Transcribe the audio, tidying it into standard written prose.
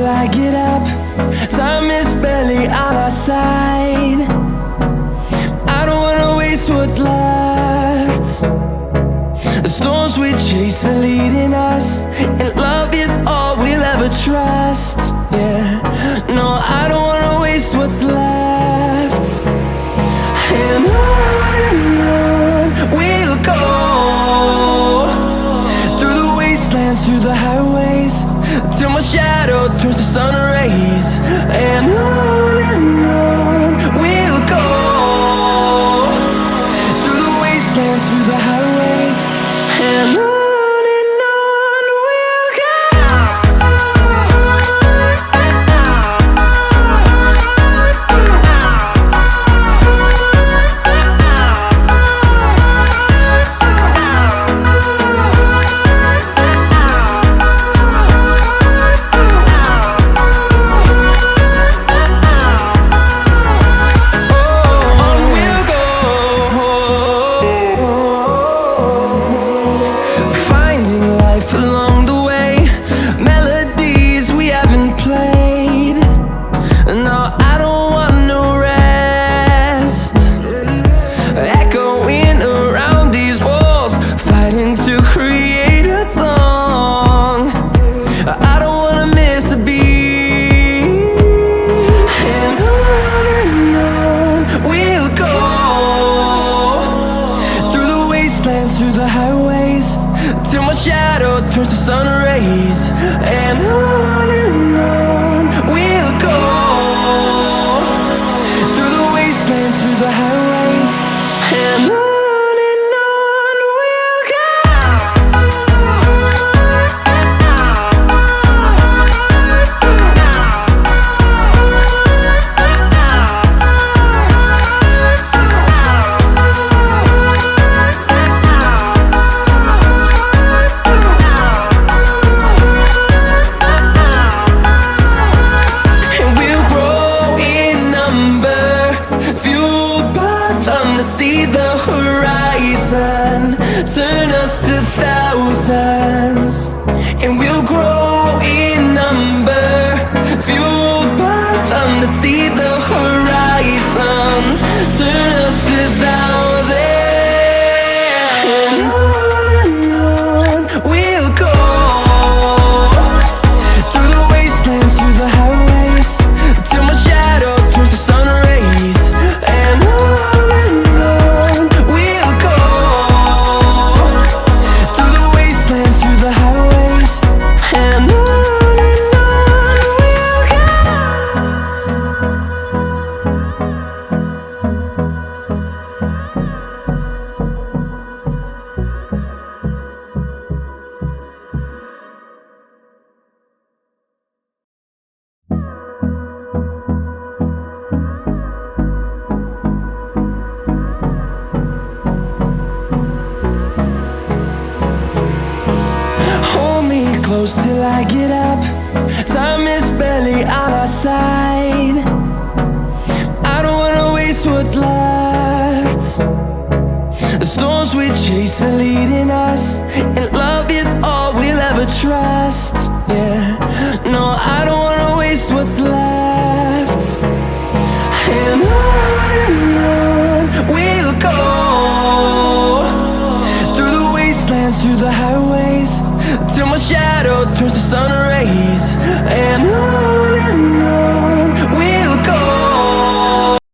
I get up. Time is barely on our side. I don't wanna waste what's left. The storms we chase are leading us, and love is all we'll ever trust. Yeah, no, I don't wanna waste what's left. And on we'll go, through the wastelands, through the highways, till my shadow turns to sun rays. And on we'll go, through the wastelands, through the highways, and on we'll go. Through the highways, till my shadow turns to sun rays. And on we'll go, through the wastelands, through the highways, and on we'll go. See the horizon turn us to thousands, and we'll grow in number, fueled by them. To see the horizon turn us to thousands, and on we'll go, through the wastelands, through the highways, till my shadow turns to sun rays. And close till I get up. Time is barely on our side. I don't wanna waste what's left. The storms we chase are leading us, and love is all we'll ever trust. Yeah, no, I don't wanna waste what's left. And on we'll go, through the wastelands, through the highways, till my shadow turns to sun rays.